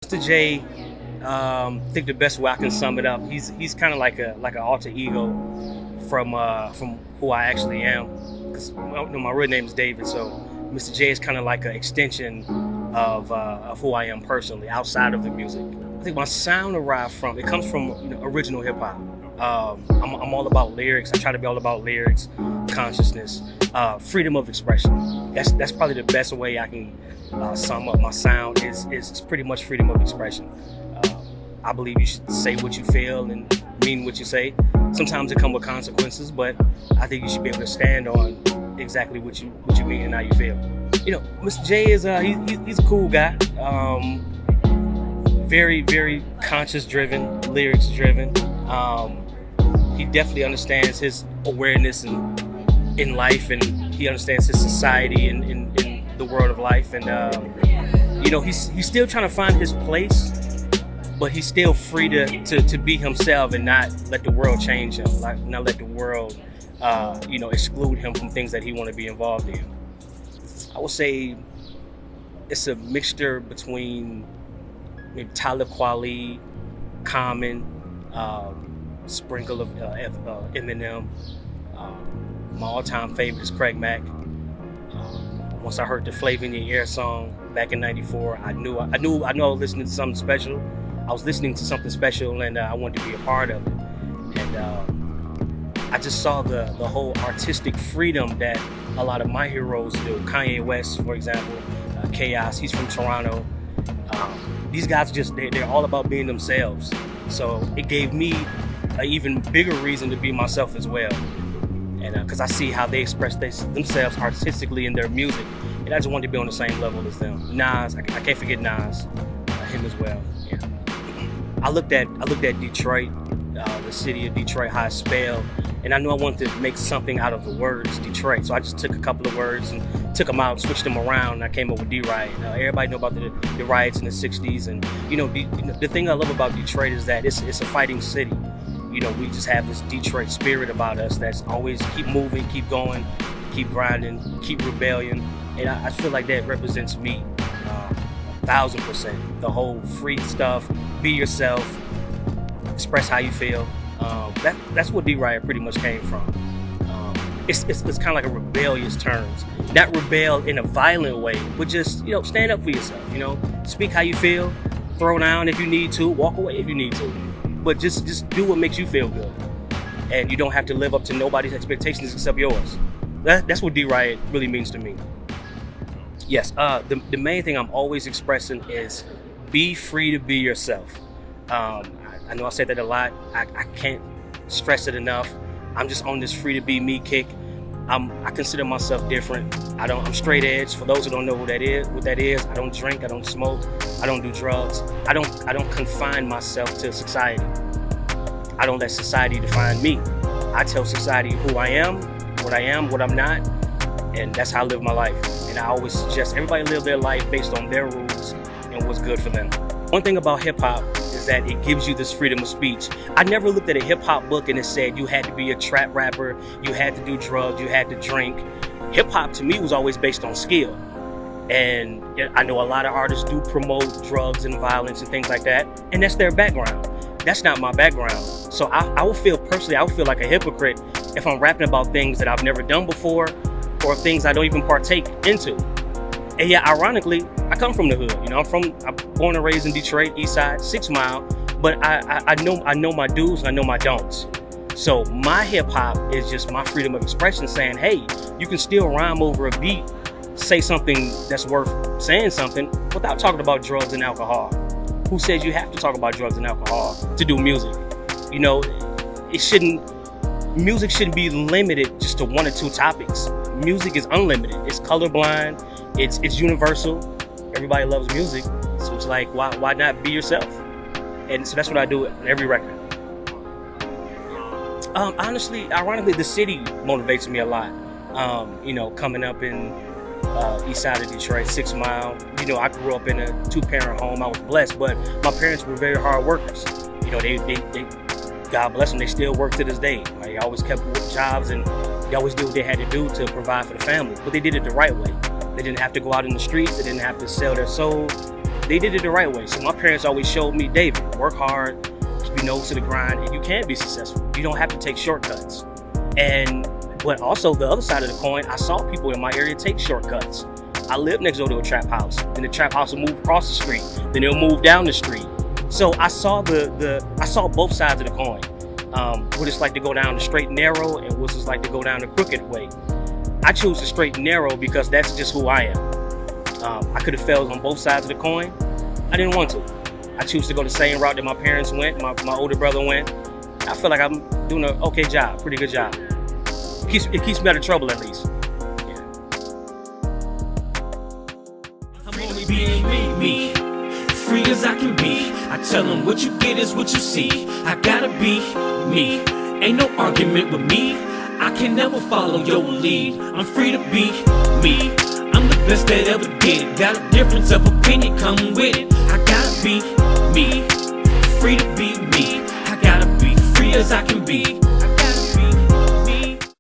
Mr. J, I think the best way I can sum it up, he's kind of like an alter ego from who I actually am. Because my real name is David, so Mr. J is kind of like an extension of who I am personally outside of the music. I think my sound it comes from original hip hop. I'm all about lyrics. I try to be all about lyrics, consciousness, freedom of expression. That's probably the best way I can sum up my sound. Is pretty much freedom of expression. I believe you should say what you feel and mean what you say. Sometimes it comes with consequences, but I think you should be able to stand on exactly what you mean and how you feel. Mr. J is he's a cool guy. Very, very conscious driven, lyrics driven. He definitely understands his awareness in life, and he understands his society in the world of life. And he's still trying to find his place, but he's still free to be himself and not let the world change him, not let the world exclude him from things that he want to be involved in. I would say it's a mixture between maybe Talib Kweli, Common, sprinkle of Eminem. My all-time favorite is Craig Mack. Once I heard the Flavor in Your Ear song back in '94, I knew I was listening to something special. I was listening to something special, and I wanted to be a part of it. And I just saw the whole artistic freedom that a lot of my heroes do. Kanye West, for example, Chaos. He's from Toronto. These guys they're all about being themselves. So it gave me an even bigger reason to be myself as well. And because I see how they express themselves artistically in their music, and I just wanted to be on the same level as them. Nas, I can't forget Nas, him as well. Yeah. I looked at Detroit, the city of Detroit, how it's spelled, and I knew I wanted to make something out of the words Detroit. So I just took a couple of words and took them out, switched them around, and I came up with D-RIOT. Everybody know about the riots in the '60s, and the thing I love about Detroit is that it's a fighting city. We just have this Detroit spirit about us that's always keep moving, keep going, keep grinding, keep rebellion, and I feel like that represents me 1,000%. The whole free stuff, be yourself, express how you feel. That's what D-RIOT pretty much came from. It's kind of like a rebellious terms. Not rebel in a violent way, but just stand up for yourself. Speak how you feel, throw down if you need to, walk away if you need to. But just do what makes you feel good. And you don't have to live up to nobody's expectations except yours. That's what D-RIOT really means to me. Yes, the main thing I'm always expressing is be free to be yourself. I know I said that a lot. I can't stress it enough. I'm just on this free to be me kick. I consider myself different. I'm straight edge. For those who don't know what that is, I don't drink, I don't smoke, I don't do drugs. I don't confine myself to society. I don't let society define me. I tell society who I am, what I'm not, and that's how I live my life. And I always suggest everybody live their life based on their rules and what's good for them. One thing about hip hop is that it gives you this freedom of speech. I never looked at a hip hop book and it said you had to be a trap rapper, you had to do drugs, you had to drink. Hip hop to me was always based on skill. And I know a lot of artists do promote drugs and violence and things like that, and that's their background. That's not my background. So I would feel like a hypocrite if I'm rapping about things that I've never done before or things I don't even partake into. And yeah, ironically, I come from the hood. I'm born and raised in Detroit, East Side, 6 Mile. But I know my do's and I know my don'ts. So my hip hop is just my freedom of expression, saying, hey, you can still rhyme over a beat, say something that's worth saying something without talking about drugs and alcohol. Who says you have to talk about drugs and alcohol to do music? Music shouldn't be limited just to 1 or 2 topics. Music is unlimited. It's colorblind. It's universal. Everybody loves music. So it's like, why not be yourself? And so that's what I do in every record. Honestly, ironically, the city motivates me a lot. Coming up in east side of Detroit, 6 Mile. I grew up in a 2-parent home. I was blessed, but my parents were very hard workers. They God bless them, they still work to this day. They always kept jobs and they always did what they had to do to provide for the family. But they did it the right way. They didn't have to go out in the streets. They didn't have to sell their soul. they did it the right way. So my parents always showed me, David, work hard, keep your nose to the grind, and you can be successful. You don't have to take shortcuts. But also the other side of the coin, I saw people in my area take shortcuts. I lived next door to a trap house, and the trap house will move across the street, then they'll move down the street. So I saw I saw both sides of the coin. What it's like to go down the straight and narrow, and what it's like to go down the crooked way. I chose the straight and narrow because that's just who I am. I could have failed on both sides of the coin. I didn't want to. I choose to go the same route that my parents went, my older brother went. I feel like I'm doing an okay job, pretty good job. It keeps me out of trouble at least. Yeah. I'm only being me, free as I can be. I tell them what you get is what you see. I gotta be me, ain't no argument with me. I can never follow your lead. I'm free to be me. I'm the best that ever did it. Got a difference of opinion, come with it. I gotta be me, free to be me. I gotta be free as I can be.